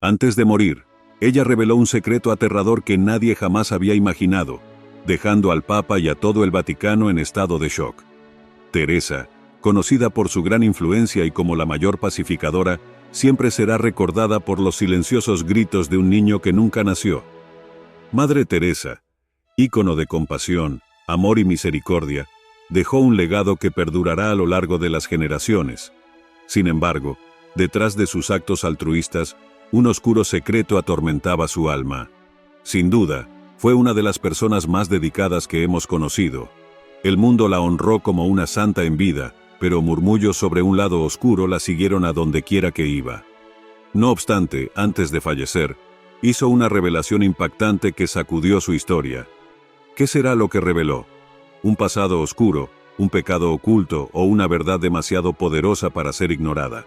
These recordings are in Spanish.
Antes de morir, ella reveló un secreto aterrador que nadie jamás había imaginado, dejando al Papa y a todo el Vaticano en estado de shock. Teresa, conocida por su gran influencia y como la mayor pacificadora, siempre será recordada por los silenciosos gritos de un niño que nunca nació. Madre Teresa, ícono de compasión, amor y misericordia, dejó un legado que perdurará a lo largo de las generaciones. Sin embargo, detrás de sus actos altruistas, un oscuro secreto atormentaba su alma. Sin duda, fue una de las personas más dedicadas que hemos conocido. El mundo la honró como una santa en vida, pero murmullos sobre un lado oscuro la siguieron a donde quiera que iba. No obstante, antes de fallecer, hizo una revelación impactante que sacudió su historia. ¿Qué será lo que reveló? ¿Un pasado oscuro, un pecado oculto o una verdad demasiado poderosa para ser ignorada?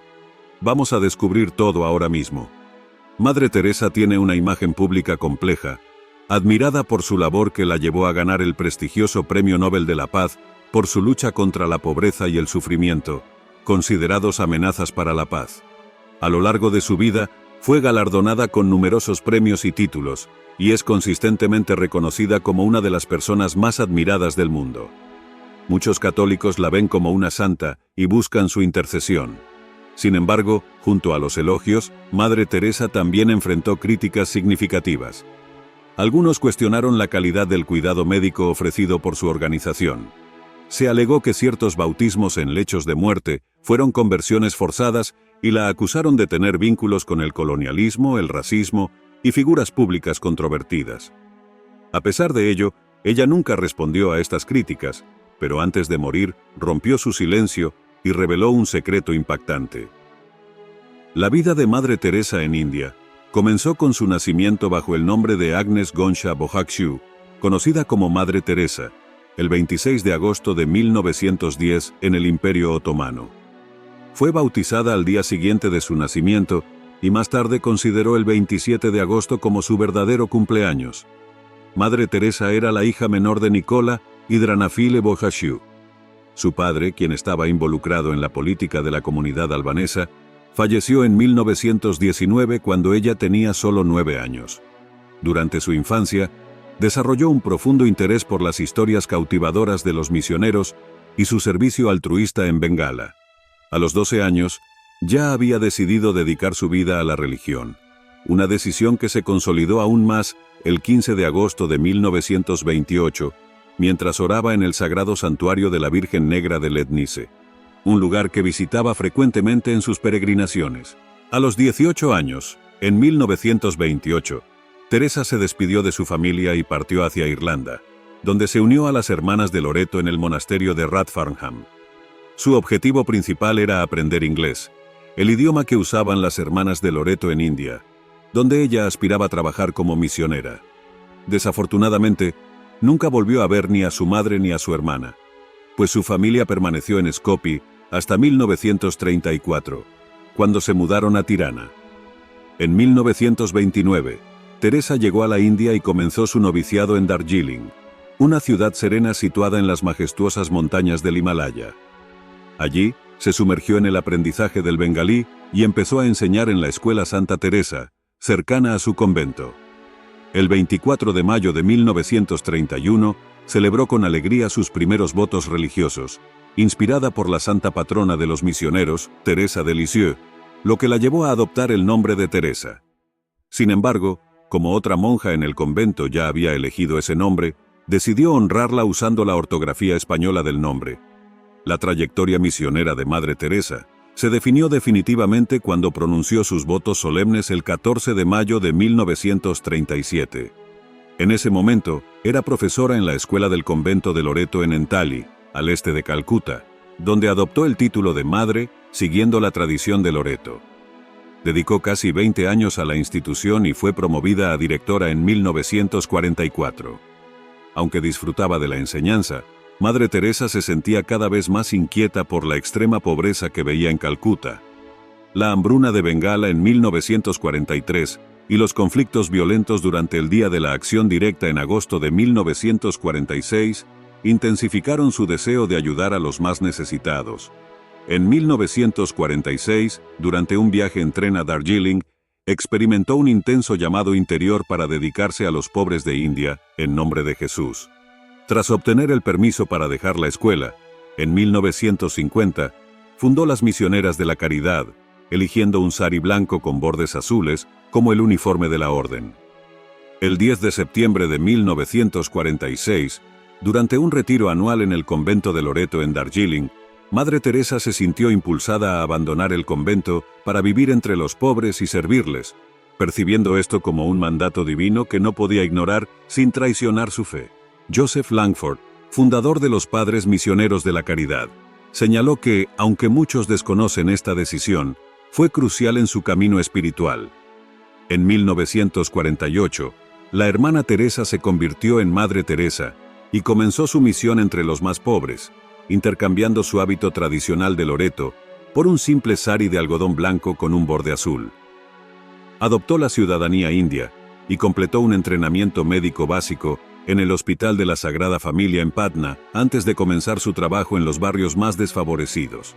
Vamos a descubrir todo ahora mismo. Madre Teresa tiene una imagen pública compleja, admirada por su labor que la llevó a ganar el prestigioso Premio Nobel de la Paz por su lucha contra la pobreza y el sufrimiento, considerados amenazas para la paz. A lo largo de su vida, fue galardonada con numerosos premios y títulos, y es consistentemente reconocida como una de las personas más admiradas del mundo. Muchos católicos la ven como una santa y buscan su intercesión. Sin embargo, junto a los elogios, Madre Teresa también enfrentó críticas significativas. Algunos cuestionaron la calidad del cuidado médico ofrecido por su organización. Se alegó que ciertos bautismos en lechos de muerte fueron conversiones forzadas y la acusaron de tener vínculos con el colonialismo, el racismo y figuras públicas controvertidas. A pesar de ello, ella nunca respondió a estas críticas, pero antes de morir rompió su silencio y reveló un secreto impactante. La vida de Madre Teresa en India comenzó con su nacimiento bajo el nombre de Agnes Gonsha Bohakshu, conocida como Madre Teresa, el 26 de agosto de 1910 en el Imperio Otomano. Fue bautizada al día siguiente de su nacimiento y más tarde consideró el 27 de agosto como su verdadero cumpleaños. Madre Teresa era la hija menor de Nicola y Dranafile Bohakshu. Su padre, quien estaba involucrado en la política de la comunidad albanesa, falleció en 1919 cuando ella tenía solo 9 años. Durante su infancia, desarrolló un profundo interés por las historias cautivadoras de los misioneros y su servicio altruista en Bengala. A los 12 años, ya había decidido dedicar su vida a la religión, una decisión que se consolidó aún más el 15 de agosto de 1928, mientras oraba en el Sagrado Santuario de la Virgen Negra de Lednice, un lugar que visitaba frecuentemente en sus peregrinaciones. A los 18 años, en 1928, Teresa se despidió de su familia y partió hacia Irlanda, donde se unió a las hermanas de Loreto en el monasterio de Rathfarnham. Su objetivo principal era aprender inglés, el idioma que usaban las hermanas de Loreto en India, donde ella aspiraba a trabajar como misionera. Desafortunadamente, nunca volvió a ver ni a su madre ni a su hermana, pues su familia permaneció en Skopje hasta 1934, cuando se mudaron a Tirana. En 1929, Teresa llegó a la India y comenzó su noviciado en Darjeeling, una ciudad serena situada en las majestuosas montañas del Himalaya. Allí, se sumergió en el aprendizaje del bengalí y empezó a enseñar en la Escuela Santa Teresa, cercana a su convento. El 24 de mayo de 1931, celebró con alegría sus primeros votos religiosos, inspirada por la santa patrona de los misioneros, Teresa de Lisieux, lo que la llevó a adoptar el nombre de Teresa. Sin embargo, como otra monja en el convento ya había elegido ese nombre, decidió honrarla usando la ortografía española del nombre. La trayectoria misionera de Madre Teresa se definió definitivamente cuando pronunció sus votos solemnes el 14 de mayo de 1937. En ese momento, era profesora en la escuela del convento de Loreto en Entali, al este de Calcuta, donde adoptó el título de madre, siguiendo la tradición de Loreto. Dedicó casi 20 años a la institución y fue promovida a directora en 1944. Aunque disfrutaba de la enseñanza, Madre Teresa se sentía cada vez más inquieta por la extrema pobreza que veía en Calcuta. La hambruna de Bengala en 1943 y los conflictos violentos durante el Día de la Acción Directa en agosto de 1946 intensificaron su deseo de ayudar a los más necesitados. En 1946, durante un viaje en tren a Darjeeling, experimentó un intenso llamado interior para dedicarse a los pobres de India, en nombre de Jesús. Tras obtener el permiso para dejar la escuela, en 1950, fundó las Misioneras de la Caridad, eligiendo un sari blanco con bordes azules como el uniforme de la orden. El 10 de septiembre de 1946, durante un retiro anual en el convento de Loreto en Darjeeling, Madre Teresa se sintió impulsada a abandonar el convento para vivir entre los pobres y servirles, percibiendo esto como un mandato divino que no podía ignorar sin traicionar su fe. Joseph Langford, fundador de los Padres Misioneros de la Caridad, señaló que, aunque muchos desconocen esta decisión, fue crucial en su camino espiritual. En 1948, la hermana Teresa se convirtió en Madre Teresa y comenzó su misión entre los más pobres, intercambiando su hábito tradicional de Loreto por un simple sari de algodón blanco con un borde azul. Adoptó la ciudadanía india y completó un entrenamiento médico básico en el Hospital de la Sagrada Familia en Patna antes de comenzar su trabajo en los barrios más desfavorecidos.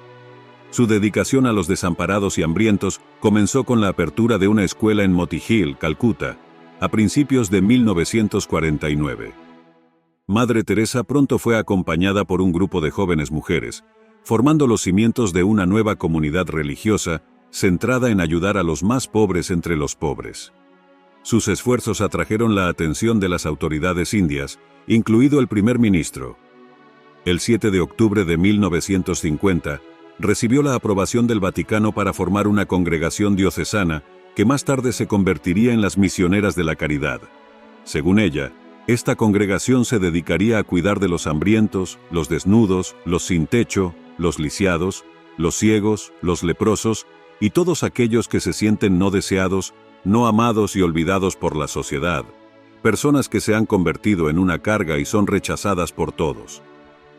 Su dedicación a los desamparados y hambrientos comenzó con la apertura de una escuela en Moti Hill, Calcuta, a principios de 1949. Madre Teresa pronto fue acompañada por un grupo de jóvenes mujeres, formando los cimientos de una nueva comunidad religiosa centrada en ayudar a los más pobres entre los pobres. Sus esfuerzos atrajeron la atención de las autoridades indias, incluido el primer ministro. El 7 de octubre de 1950, recibió la aprobación del Vaticano para formar una congregación diocesana que más tarde se convertiría en las Misioneras de la Caridad. Según ella, esta congregación se dedicaría a cuidar de los hambrientos, los desnudos, los sin techo, los lisiados, los ciegos, los leprosos y todos aquellos que se sienten no deseados, no amados y olvidados por la sociedad, personas que se han convertido en una carga y son rechazadas por todos.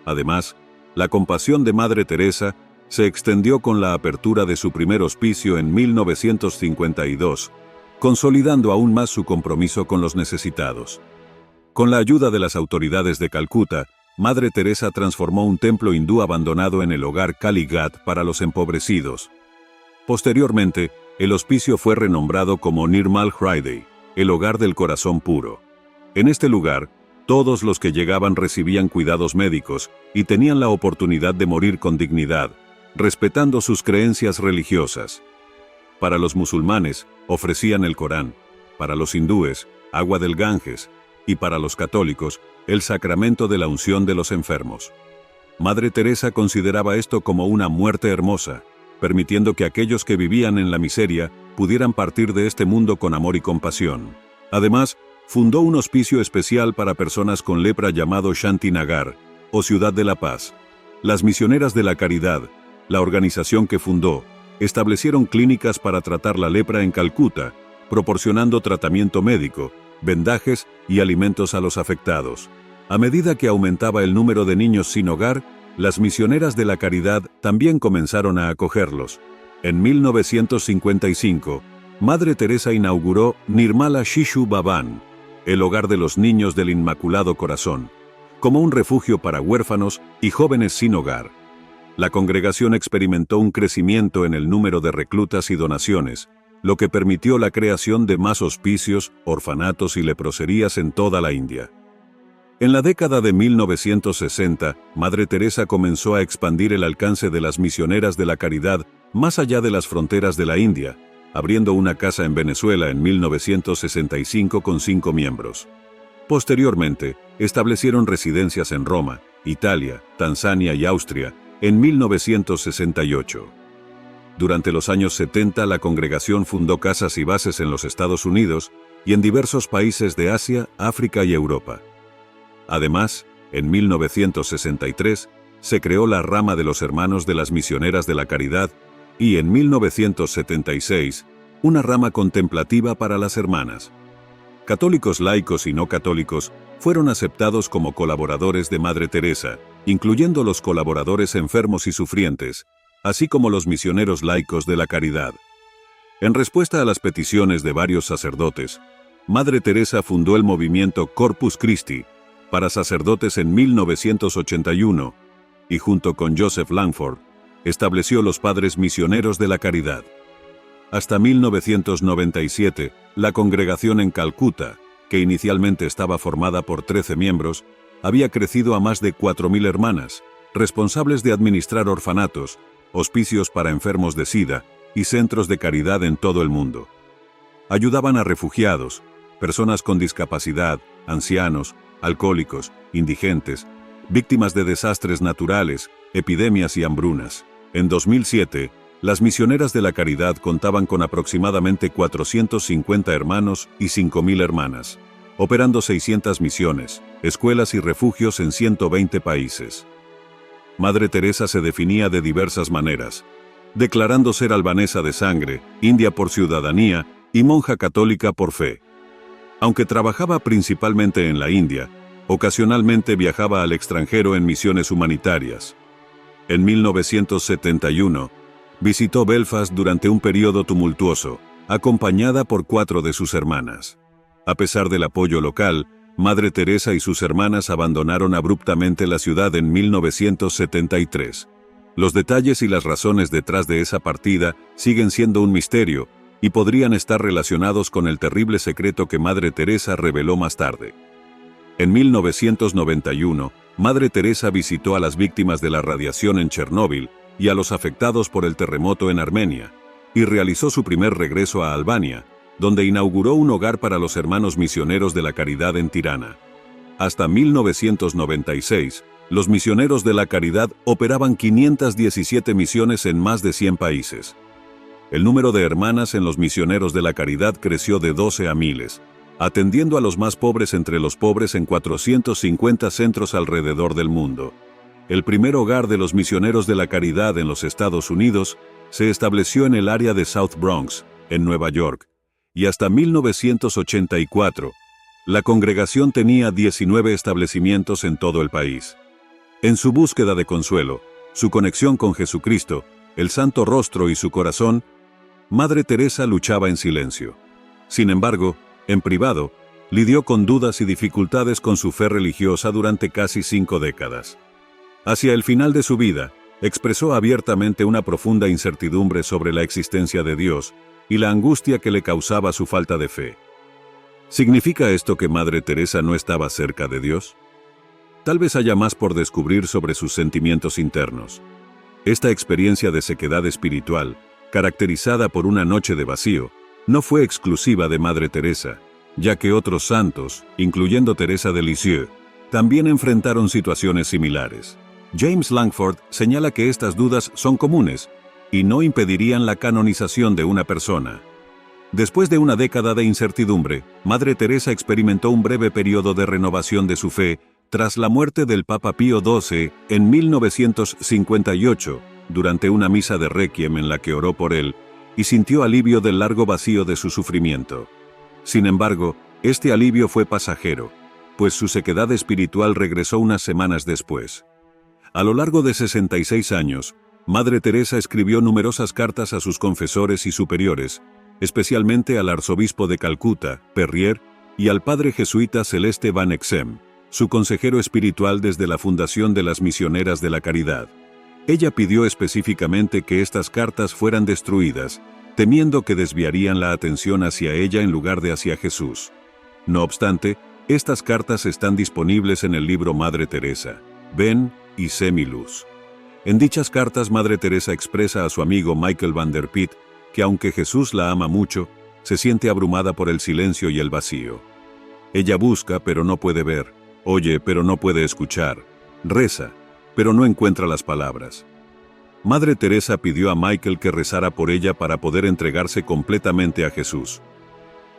Además, la compasión de Madre Teresa se extendió con la apertura de su primer hospicio en 1952, consolidando aún más su compromiso con los necesitados. Con la ayuda de las autoridades de Calcuta, Madre Teresa transformó un templo hindú abandonado en el hogar Kali Ghat para los empobrecidos. Posteriormente, el hospicio fue renombrado como Nirmal Hriday, el hogar del corazón puro. En este lugar, todos los que llegaban recibían cuidados médicos y tenían la oportunidad de morir con dignidad, respetando sus creencias religiosas. Para los musulmanes, ofrecían el Corán, para los hindúes, agua del Ganges, y para los católicos, el sacramento de la unción de los enfermos. Madre Teresa consideraba esto como una muerte hermosa, permitiendo que aquellos que vivían en la miseria pudieran partir de este mundo con amor y compasión. Además, fundó un hospicio especial para personas con lepra llamado Shantinagar, o Ciudad de la Paz. Las Misioneras de la Caridad, la organización que fundó, establecieron clínicas para tratar la lepra en Calcuta, proporcionando tratamiento médico, vendajes y alimentos a los afectados. A medida que aumentaba el número de niños sin hogar, las Misioneras de la Caridad también comenzaron a acogerlos. En 1955, Madre Teresa inauguró Nirmala Shishu Bhavan, el hogar de los niños del Inmaculado Corazón, como un refugio para huérfanos y jóvenes sin hogar. La congregación experimentó un crecimiento en el número de reclutas y donaciones, lo que permitió la creación de más hospicios, orfanatos y leproserías en toda la India. En la década de 1960, Madre Teresa comenzó a expandir el alcance de las Misioneras de la Caridad más allá de las fronteras de la India, abriendo una casa en Venezuela en 1965 con 5 miembros. Posteriormente, establecieron residencias en Roma, Italia, Tanzania y Austria en 1968. Durante los años 70, la congregación fundó casas y bases en los Estados Unidos y en diversos países de Asia, África y Europa. Además, en 1963, se creó la rama de los Hermanos de las Misioneras de la Caridad y en 1976, una rama contemplativa para las hermanas. Católicos laicos y no católicos fueron aceptados como colaboradores de Madre Teresa, incluyendo los colaboradores enfermos y sufrientes, así como los misioneros laicos de la caridad. En respuesta a las peticiones de varios sacerdotes, Madre Teresa fundó el movimiento Corpus Christi para sacerdotes en 1981 y junto con Joseph Langford, estableció los Padres Misioneros de la Caridad. Hasta 1997, la congregación en Calcuta, que inicialmente estaba formada por 13 miembros, había crecido a más de 4.000 hermanas, responsables de administrar orfanatos, hospicios para enfermos de SIDA y centros de caridad en todo el mundo. Ayudaban a refugiados, personas con discapacidad, ancianos, alcohólicos, indigentes, víctimas de desastres naturales, epidemias y hambrunas. En 2007, las misioneras de la caridad contaban con aproximadamente 450 hermanos y 5.000 hermanas, operando 600 misiones, escuelas y refugios en 120 países. Madre Teresa se definía de diversas maneras, declarando ser albanesa de sangre, india por ciudadanía y monja católica por fe. Aunque trabajaba principalmente en la India, ocasionalmente viajaba al extranjero en misiones humanitarias. En 1971, visitó Belfast durante un periodo tumultuoso, acompañada por 4 de sus hermanas. A pesar del apoyo local, Madre Teresa y sus hermanas abandonaron abruptamente la ciudad en 1973. Los detalles y las razones detrás de esa partida siguen siendo un misterio y podrían estar relacionados con el terrible secreto que Madre Teresa reveló más tarde. En 1991, Madre Teresa visitó a las víctimas de la radiación en Chernóbil y a los afectados por el terremoto en Armenia, y realizó su primer regreso a Albania, donde inauguró un hogar para los hermanos misioneros de la caridad en Tirana. Hasta 1996, los misioneros de la caridad operaban 517 misiones en más de 100 países. El número de hermanas en los misioneros de la caridad creció de 12 a miles, atendiendo a los más pobres entre los pobres en 450 centros alrededor del mundo. El primer hogar de los misioneros de la caridad en los Estados Unidos se estableció en el área de South Bronx, en Nueva York, y hasta 1984, la congregación tenía 19 establecimientos en todo el país. En su búsqueda de consuelo, su conexión con Jesucristo, el Santo Rostro y su corazón, Madre Teresa luchaba en silencio. Sin embargo, en privado, lidió con dudas y dificultades con su fe religiosa durante casi 5 décadas. Hacia el final de su vida, expresó abiertamente una profunda incertidumbre sobre la existencia de Dios y la angustia que le causaba su falta de fe. ¿Significa esto que Madre Teresa no estaba cerca de Dios? Tal vez haya más por descubrir sobre sus sentimientos internos. Esta experiencia de sequedad espiritual, caracterizada por una noche de vacío, no fue exclusiva de Madre Teresa, ya que otros santos, incluyendo Teresa de Lisieux, también enfrentaron situaciones similares. James Langford señala que estas dudas son comunes y no impedirían la canonización de una persona. Después de una década de incertidumbre, Madre Teresa experimentó un breve periodo de renovación de su fe tras la muerte del Papa Pío XII en 1958, durante una misa de requiem en la que oró por él, y sintió alivio del largo vacío de su sufrimiento. Sin embargo, este alivio fue pasajero, pues su sequedad espiritual regresó unas semanas después. A lo largo de 66 años, Madre Teresa escribió numerosas cartas a sus confesores y superiores, especialmente al arzobispo de Calcuta, Perrier, y al padre jesuita Celeste Van Exem, su consejero espiritual desde la fundación de las Misioneras de la Caridad. Ella pidió específicamente que estas cartas fueran destruidas, temiendo que desviarían la atención hacia ella en lugar de hacia Jesús. No obstante, estas cartas están disponibles en el libro Madre Teresa, Ven y sé mi luz. En dichas cartas, Madre Teresa expresa a su amigo Michael van der Piet que aunque Jesús la ama mucho, se siente abrumada por el silencio y el vacío. Ella busca, pero no puede ver, oye, pero no puede escuchar, reza, pero no encuentra las palabras. Madre Teresa pidió a Michael que rezara por ella para poder entregarse completamente a Jesús.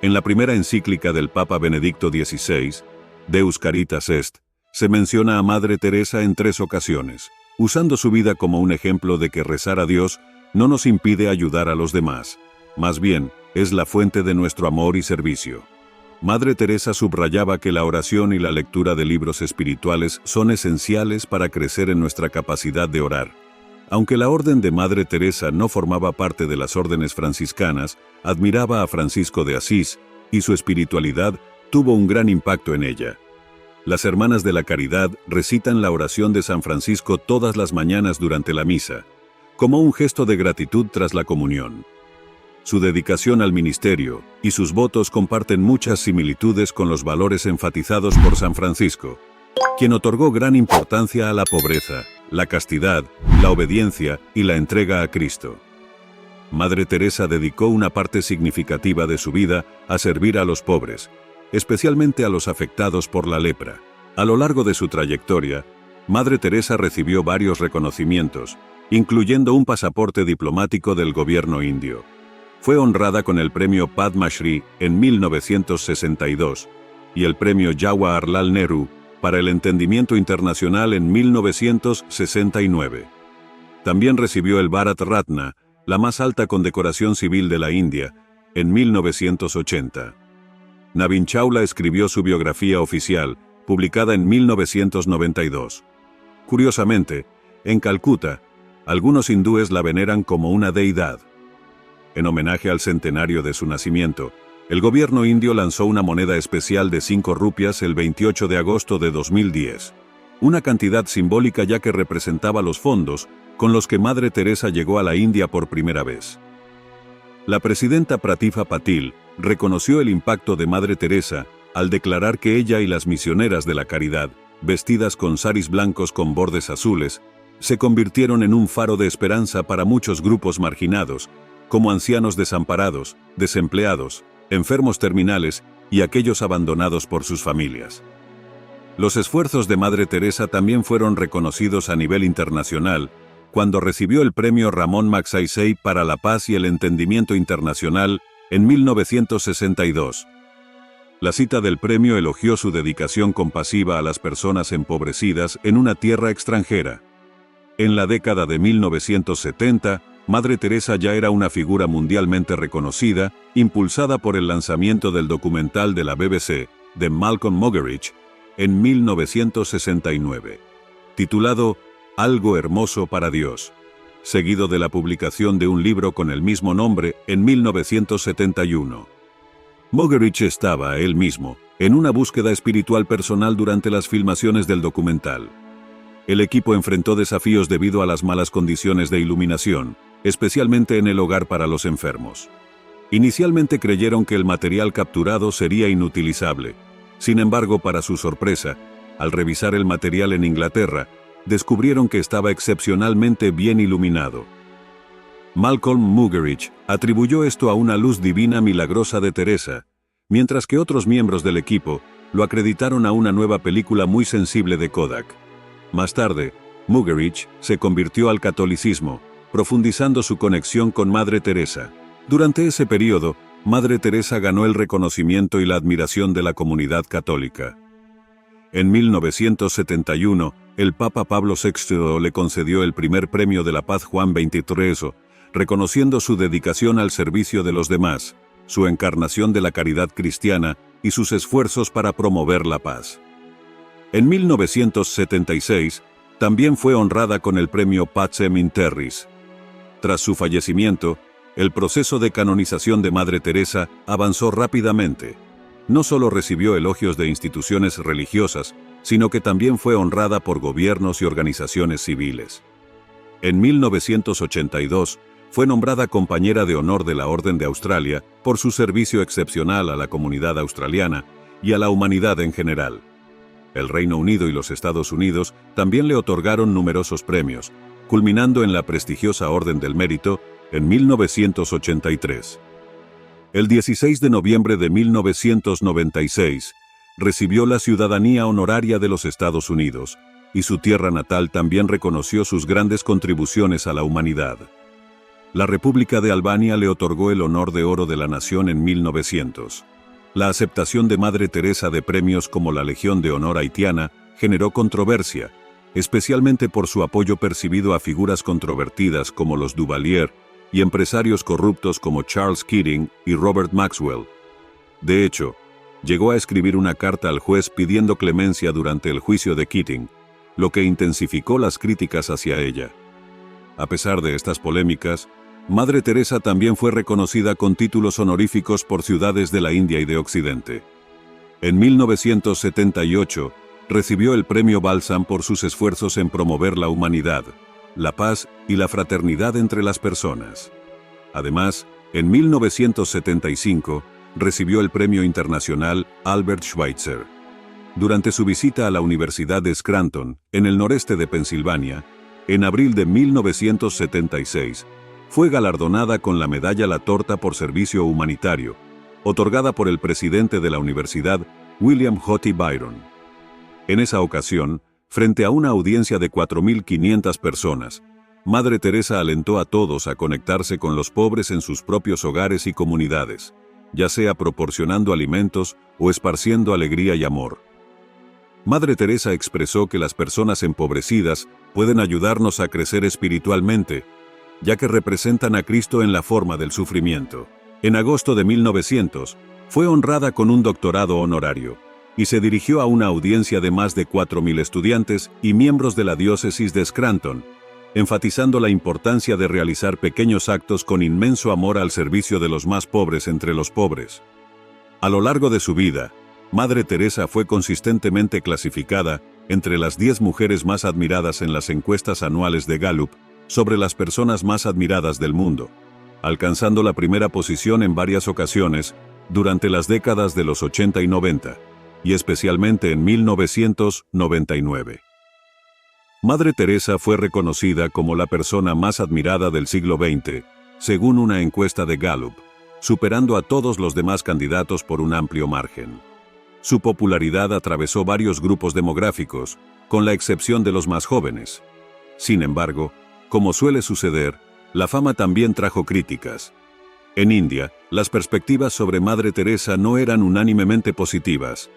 En la primera encíclica del Papa Benedicto XVI, Deus Caritas Est, se menciona a Madre Teresa en 3 ocasiones, usando su vida como un ejemplo de que rezar a Dios no nos impide ayudar a los demás. Más bien, es la fuente de nuestro amor y servicio. Madre Teresa subrayaba que la oración y la lectura de libros espirituales son esenciales para crecer en nuestra capacidad de orar. Aunque la orden de Madre Teresa no formaba parte de las órdenes franciscanas, admiraba a Francisco de Asís, y su espiritualidad tuvo un gran impacto en ella. Las Hermanas de la Caridad recitan la oración de San Francisco todas las mañanas durante la misa, como un gesto de gratitud tras la comunión. Su dedicación al ministerio y sus votos comparten muchas similitudes con los valores enfatizados por San Francisco, quien otorgó gran importancia a la pobreza, la castidad, la obediencia y la entrega a Cristo. Madre Teresa dedicó una parte significativa de su vida a servir a los pobres, especialmente a los afectados por la lepra. A lo largo de su trayectoria, Madre Teresa recibió varios reconocimientos, incluyendo un pasaporte diplomático del gobierno indio. Fue honrada con el premio Padma Shri en 1962 y el premio Jawaharlal Nehru para el entendimiento internacional en 1969. También recibió el Bharat Ratna, la más alta condecoración civil de la India, en 1980. Navin Chawla escribió su biografía oficial, publicada en 1992. Curiosamente, en Calcuta, algunos hindúes la veneran como una deidad. En homenaje al centenario de su nacimiento, el gobierno indio lanzó una moneda especial de 5 rupias el 28 de agosto de 2010. Una cantidad simbólica ya que representaba los fondos con los que Madre Teresa llegó a la India por primera vez. La presidenta Pratibha Patil reconoció el impacto de Madre Teresa al declarar que ella y las misioneras de la caridad, vestidas con saris blancos con bordes azules, se convirtieron en un faro de esperanza para muchos grupos marginados, como ancianos desamparados, desempleados, enfermos terminales y aquellos abandonados por sus familias. Los esfuerzos de Madre Teresa también fueron reconocidos a nivel internacional, cuando recibió el premio Ramón Magsaysay para la paz y el entendimiento internacional en 1962. La cita del premio elogió su dedicación compasiva a las personas empobrecidas en una tierra extranjera. En la década de 1970, Madre Teresa ya era una figura mundialmente reconocida, impulsada por el lanzamiento del documental de la BBC, de Malcolm Muggeridge, en 1969, titulado Algo hermoso para Dios, seguido de la publicación de un libro con el mismo nombre en 1971. Muggeridge estaba, él mismo, en una búsqueda espiritual personal durante las filmaciones del documental. El equipo enfrentó desafíos debido a las malas condiciones de iluminación, especialmente en el hogar para los enfermos. Inicialmente creyeron que el material capturado sería inutilizable. Sin embargo, para su sorpresa, al revisar el material en Inglaterra, descubrieron que estaba excepcionalmente bien iluminado. Malcolm Muggeridge atribuyó esto a una luz divina milagrosa de Teresa, mientras que otros miembros del equipo lo acreditaron a una nueva película muy sensible de Kodak. Más tarde, Muggeridge se convirtió al catolicismo, profundizando su conexión con Madre Teresa. Durante ese periodo, Madre Teresa ganó el reconocimiento y la admiración de la comunidad católica. En 1971, el Papa Pablo VI le concedió el primer premio de la paz Juan XXIII, reconociendo su dedicación al servicio de los demás, su encarnación de la caridad cristiana y sus esfuerzos para promover la paz. En 1976, también fue honrada con el premio Pacem in Terris. Tras su fallecimiento, el proceso de canonización de Madre Teresa avanzó rápidamente. No solo recibió elogios de instituciones religiosas, sino que también fue honrada por gobiernos y organizaciones civiles. En 1982, fue nombrada compañera de honor de la Orden de Australia por su servicio excepcional a la comunidad australiana y a la humanidad en general. El Reino Unido y los Estados Unidos también le otorgaron numerosos premios, culminando en la prestigiosa Orden del Mérito en 1983. El 16 de noviembre de 1996, recibió la ciudadanía honoraria de los Estados Unidos, y su tierra natal también reconoció sus grandes contribuciones a la humanidad. La República de Albania le otorgó el honor de oro de la nación en 1900. La aceptación de Madre Teresa de premios como la Legión de Honor haitiana generó controversia, especialmente por su apoyo percibido a figuras controvertidas como los Duvalier y empresarios corruptos como Charles Keating y Robert Maxwell. De hecho, llegó a escribir una carta al juez pidiendo clemencia durante el juicio de Keating, lo que intensificó las críticas hacia ella. A pesar de estas polémicas, Madre Teresa también fue reconocida con títulos honoríficos por ciudades de la India y de Occidente. En 1978, recibió el premio Balsam por sus esfuerzos en promover la humanidad, la paz y la fraternidad entre las personas. Además, En 1975, recibió el Premio Internacional Albert Schweitzer. Durante su visita a la Universidad de Scranton, en el noreste de Pensilvania, en abril de 1976, fue galardonada con la Medalla La Torta por Servicio Humanitario, otorgada por el presidente de la universidad, William J. Byron. En esa ocasión, frente a una audiencia de 4.500 personas, Madre Teresa alentó a todos a conectarse con los pobres en sus propios hogares y comunidades, ya sea proporcionando alimentos o esparciendo alegría y amor. Madre Teresa expresó que las personas empobrecidas pueden ayudarnos a crecer espiritualmente, ya que representan a Cristo en la forma del sufrimiento. En agosto de 1900, fue honrada con un doctorado honorario, y se dirigió a una audiencia de más de 4.000 estudiantes y miembros de la diócesis de Scranton, enfatizando la importancia de realizar pequeños actos con inmenso amor al servicio de los más pobres entre los pobres. A lo largo de su vida, Madre Teresa fue consistentemente clasificada entre las 10 mujeres más admiradas en las encuestas anuales de Gallup sobre las personas más admiradas del mundo, alcanzando la primera posición en varias ocasiones durante las décadas de los 80 y 90, y especialmente en 1999. Madre Teresa fue reconocida como la persona más admirada del siglo XX, según una encuesta de Gallup, superando a todos los demás candidatos por un amplio margen. Su popularidad atravesó varios grupos demográficos, con la excepción de los más jóvenes. Sin embargo, como suele suceder, la fama también trajo críticas. En India, las perspectivas sobre Madre Teresa no eran unánimemente positivas.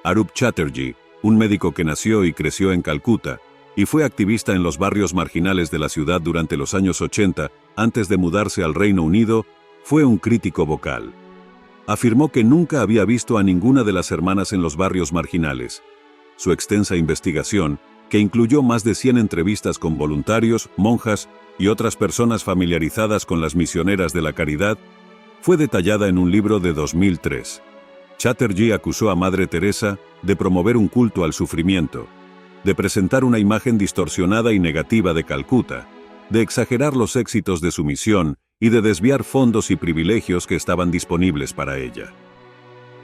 Arup Chatterjee, un médico que nació y creció en Calcuta, y fue activista en los barrios marginales de la ciudad durante los años 80, antes de mudarse al Reino Unido, fue un crítico vocal. Afirmó que nunca había visto a ninguna de las hermanas en los barrios marginales. Su extensa investigación, que incluyó más de 100 entrevistas con voluntarios, monjas y otras personas familiarizadas con las misioneras de la caridad, fue detallada en un libro de 2003. Chatterjee acusó a Madre Teresa de promover un culto al sufrimiento, de presentar una imagen distorsionada y negativa de Calcuta, de exagerar los éxitos de su misión y de desviar fondos y privilegios que estaban disponibles para ella.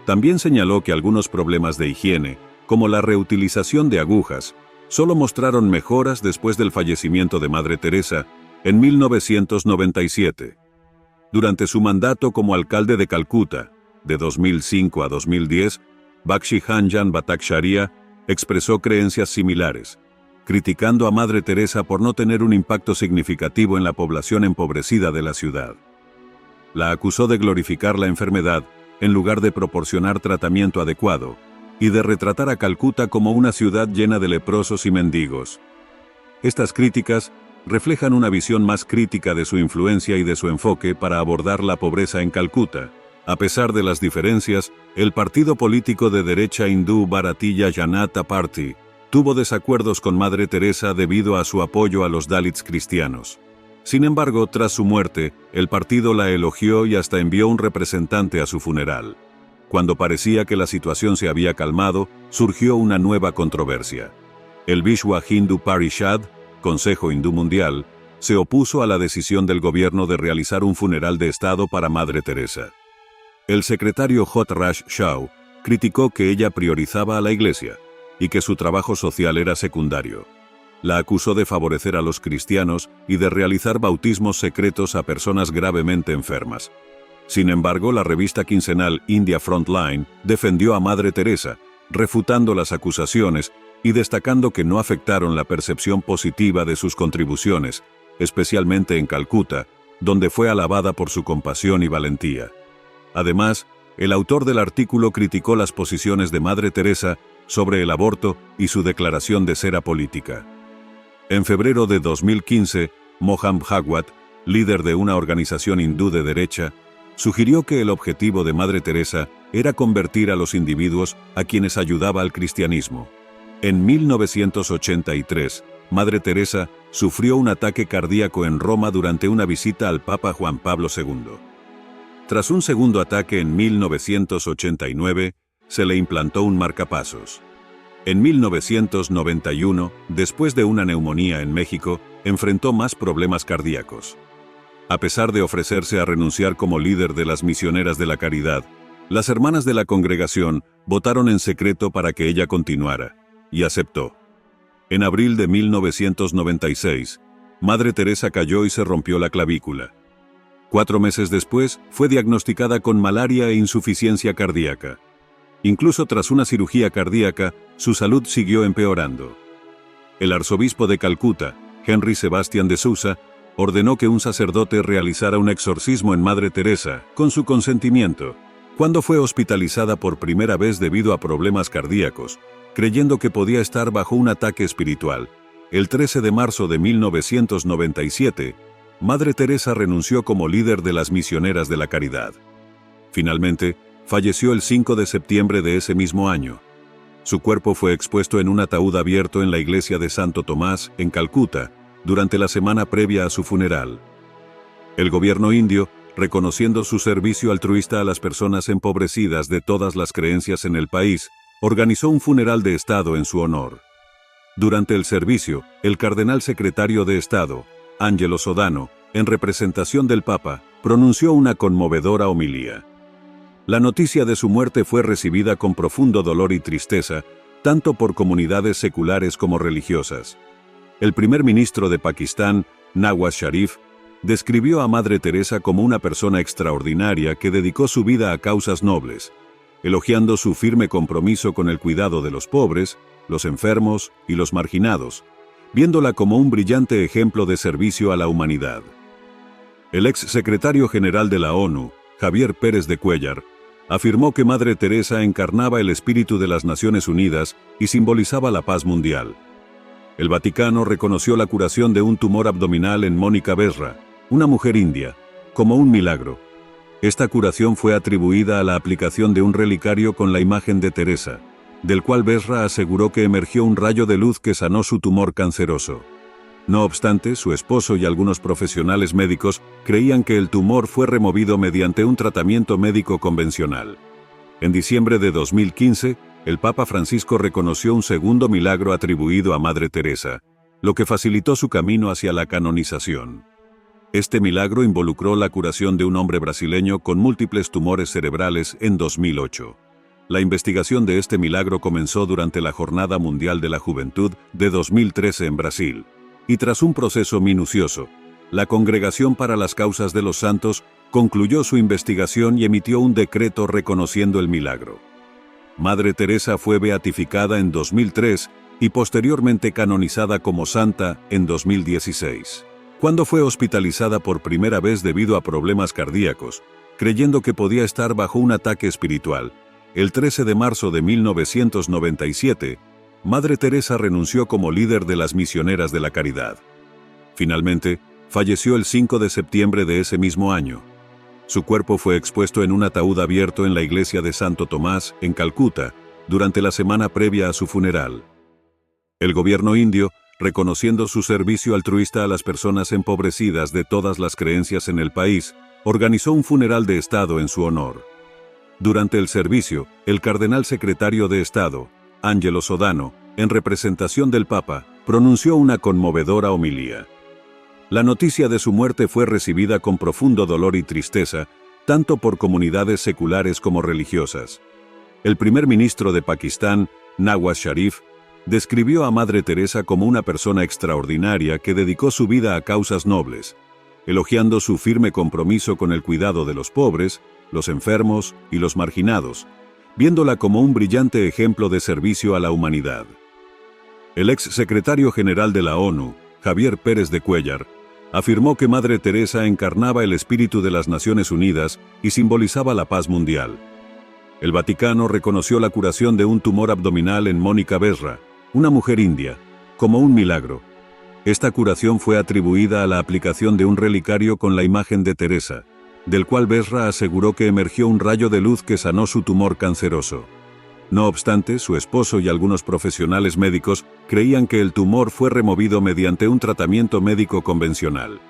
También señaló que algunos problemas de higiene, como la reutilización de agujas, solo mostraron mejoras después del fallecimiento de Madre Teresa en 1997. Durante su mandato como alcalde de Calcuta, de 2005 a 2010, Bakshi Anjan Bhattacharya expresó creencias similares, criticando a Madre Teresa por no tener un impacto significativo en la población empobrecida de la ciudad. La acusó de glorificar la enfermedad en lugar de proporcionar tratamiento adecuado, y de retratar a Calcuta como una ciudad llena de leprosos y mendigos. Estas críticas reflejan una visión más crítica de su influencia y de su enfoque para abordar la pobreza en Calcuta. A pesar de las diferencias, el partido político de derecha hindú Bharatiya Janata Party tuvo desacuerdos con Madre Teresa debido a su apoyo a los Dalits cristianos. Sin embargo, tras su muerte, el partido la elogió y hasta envió un representante a su funeral. Cuando parecía que la situación se había calmado, surgió una nueva controversia. El Vishwa Hindu Parishad, Consejo Hindú Mundial, se opuso a la decisión del gobierno de realizar un funeral de Estado para Madre Teresa. El secretario J. Raj Shah criticó que ella priorizaba a la Iglesia y que su trabajo social era secundario. La acusó de favorecer a los cristianos y de realizar bautismos secretos a personas gravemente enfermas. Sin embargo, la revista quincenal India Frontline defendió a Madre Teresa, refutando las acusaciones y destacando que no afectaron la percepción positiva de sus contribuciones, especialmente en Calcuta, donde fue alabada por su compasión y valentía. Además, el autor del artículo criticó las posiciones de Madre Teresa sobre el aborto y su declaración de ser apolítica. En febrero de 2015, Mohan Bhagwat, líder de una organización hindú de derecha, sugirió que el objetivo de Madre Teresa era convertir a los individuos a quienes ayudaba al cristianismo. En 1983, Madre Teresa sufrió un ataque cardíaco en Roma durante una visita al Papa Juan Pablo II. Tras un segundo ataque en 1989, se le implantó un marcapasos. En 1991, después de una neumonía en México, enfrentó más problemas cardíacos. A pesar de ofrecerse a renunciar como líder de las misioneras de la caridad, las hermanas de la congregación votaron en secreto para que ella continuara, y aceptó. En abril de 1996, Madre Teresa cayó y se rompió la clavícula. 4 meses después, fue diagnosticada con malaria e insuficiencia cardíaca. Incluso tras una cirugía cardíaca, su salud siguió empeorando. El arzobispo de Calcuta, Henry Sebastian de Sousa, ordenó que un sacerdote realizara un exorcismo en Madre Teresa, con su consentimiento, cuando fue hospitalizada por primera vez debido a problemas cardíacos, creyendo que podía estar bajo un ataque espiritual. El 13 de marzo de 1997, Madre Teresa renunció como líder de las misioneras de la caridad. Finalmente, falleció el 5 de septiembre de ese mismo año. Su cuerpo fue expuesto en un ataúd abierto en la iglesia de Santo Tomás, en Calcuta, durante la semana previa a su funeral. El gobierno indio, reconociendo su servicio altruista a las personas empobrecidas de todas las creencias en el país, organizó un funeral de Estado en su honor. Durante el servicio, el cardenal secretario de Estado, Angelo Sodano, en representación del Papa, pronunció una conmovedora homilía. La noticia de su muerte fue recibida con profundo dolor y tristeza, tanto por comunidades seculares como religiosas. El primer ministro de Pakistán, Nawaz Sharif, describió a Madre Teresa como una persona extraordinaria que dedicó su vida a causas nobles, elogiando su firme compromiso con el cuidado de los pobres, los enfermos y los marginados, viéndola como un brillante ejemplo de servicio a la humanidad. El ex secretario general de la ONU, Javier Pérez de Cuéllar, afirmó que Madre Teresa encarnaba el espíritu de las Naciones Unidas y simbolizaba la paz mundial. El Vaticano reconoció la curación de un tumor abdominal en Mónica Besra, una mujer india, como un milagro. Esta curación fue atribuida a la aplicación de un relicario con la imagen de Teresa, del cual Besra aseguró que emergió un rayo de luz que sanó su tumor canceroso. No obstante, su esposo y algunos profesionales médicos creían que el tumor fue removido mediante un tratamiento médico convencional. En diciembre de 2015, el Papa Francisco reconoció un segundo milagro atribuido a Madre Teresa, lo que facilitó su camino hacia la canonización. Este milagro involucró la curación de un hombre brasileño con múltiples tumores cerebrales en 2008. La investigación de este milagro comenzó durante la Jornada Mundial de la Juventud de 2013 en Brasil. Y tras un proceso minucioso, la Congregación para las Causas de los Santos concluyó su investigación y emitió un decreto reconociendo el milagro. Madre Teresa fue beatificada en 2003 y posteriormente canonizada como santa en 2016, cuando fue hospitalizada por primera vez debido a problemas cardíacos, creyendo que podía estar bajo un ataque espiritual. El 13 de marzo de 1997, Madre Teresa renunció como líder de las misioneras de la caridad. Finalmente, falleció el 5 de septiembre de ese mismo año. Su cuerpo fue expuesto en un ataúd abierto en la iglesia de Santo Tomás, en Calcuta, durante la semana previa a su funeral. El gobierno indio, reconociendo su servicio altruista a las personas empobrecidas de todas las creencias en el país, organizó un funeral de Estado en su honor. Durante el servicio, el cardenal secretario de Estado, Angelo Sodano, en representación del Papa, pronunció una conmovedora homilía. La noticia de su muerte fue recibida con profundo dolor y tristeza, tanto por comunidades seculares como religiosas. El primer ministro de Pakistán, Nawaz Sharif, describió a Madre Teresa como una persona extraordinaria que dedicó su vida a causas nobles, elogiando su firme compromiso con el cuidado de los pobres, los enfermos y los marginados, viéndola como un brillante ejemplo de servicio a la humanidad. El ex secretario general de la ONU, Javier Pérez de Cuéllar, afirmó que Madre Teresa encarnaba el espíritu de las Naciones Unidas y simbolizaba la paz mundial. El Vaticano reconoció la curación de un tumor abdominal en Mónica Besra, una mujer india, como un milagro. Esta curación fue atribuida a la aplicación de un relicario con la imagen de Teresa, del cual Besra aseguró que emergió un rayo de luz que sanó su tumor canceroso. No obstante, su esposo y algunos profesionales médicos creían que el tumor fue removido mediante un tratamiento médico convencional.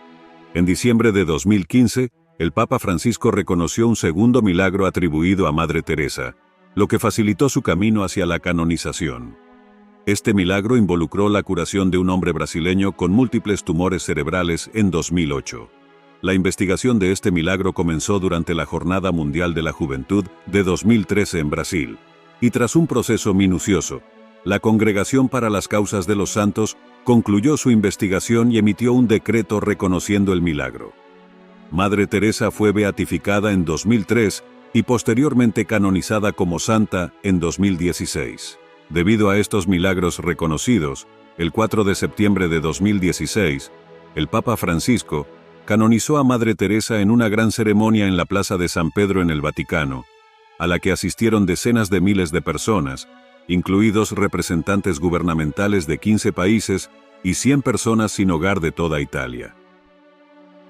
En diciembre de 2015, el Papa Francisco reconoció un segundo milagro atribuido a Madre Teresa, lo que facilitó su camino hacia la canonización. Este milagro involucró la curación de un hombre brasileño con múltiples tumores cerebrales en 2008. La investigación de este milagro comenzó durante la Jornada Mundial de la Juventud de 2013 en Brasil, y tras un proceso minucioso, la Congregación para las Causas de los Santos concluyó su investigación y emitió un decreto reconociendo el milagro. Madre Teresa fue beatificada en 2003 y posteriormente canonizada como santa en 2016. Debido a estos milagros reconocidos, el 4 de septiembre de 2016, el Papa Francisco canonizó a Madre Teresa en una gran ceremonia en la Plaza de San Pedro en el Vaticano, a la que asistieron decenas de miles de personas, incluidos representantes gubernamentales de 15 países y 100 personas sin hogar de toda Italia.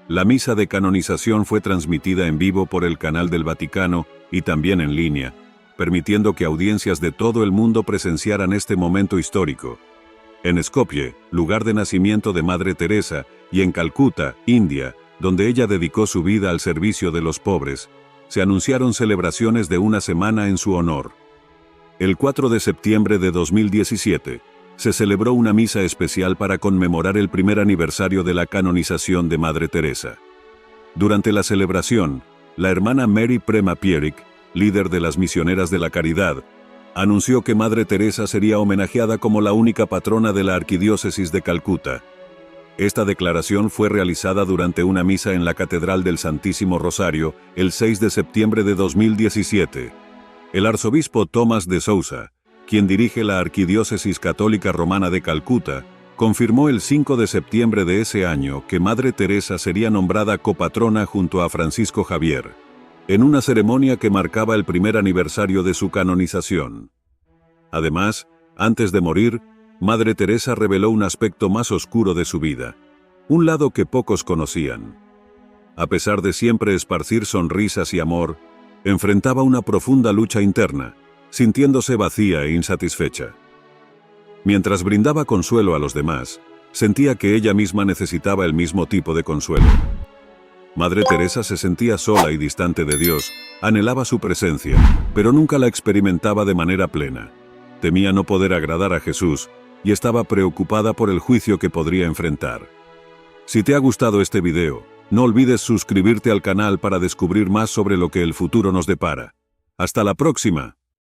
La misa de canonización fue transmitida en vivo por el canal del Vaticano y también en línea, permitiendo que audiencias de todo el mundo presenciaran este momento histórico. En Skopje, lugar de nacimiento de Madre Teresa, y en Calcuta, India, donde ella dedicó su vida al servicio de los pobres, se anunciaron celebraciones de una semana en su honor. El 4 de septiembre de 2017, se celebró una misa especial para conmemorar el primer aniversario de la canonización de Madre Teresa. Durante la celebración, la hermana Mary Prema Pierik, líder de las Misioneras de la Caridad, anunció que Madre Teresa sería homenajeada como la única patrona de la Arquidiócesis de Calcuta. Esta declaración fue realizada durante una misa en la Catedral del Santísimo Rosario el 6 de septiembre de 2017. El arzobispo Tomás de Sousa, quien dirige la Arquidiócesis Católica Romana de Calcuta, confirmó el 5 de septiembre de ese año que Madre Teresa sería nombrada copatrona junto a Francisco Javier, en una ceremonia que marcaba el primer aniversario de su canonización. Además, antes de morir, Madre Teresa reveló un aspecto más oscuro de su vida, un lado que pocos conocían. A pesar de siempre esparcir sonrisas y amor, enfrentaba una profunda lucha interna, sintiéndose vacía e insatisfecha. Mientras brindaba consuelo a los demás, sentía que ella misma necesitaba el mismo tipo de consuelo. Madre Teresa se sentía sola y distante de Dios, anhelaba su presencia, pero nunca la experimentaba de manera plena. Temía no poder agradar a Jesús y estaba preocupada por el juicio que podría enfrentar. Si te ha gustado este video, no olvides suscribirte al canal para descubrir más sobre lo que el futuro nos depara. ¡Hasta la próxima!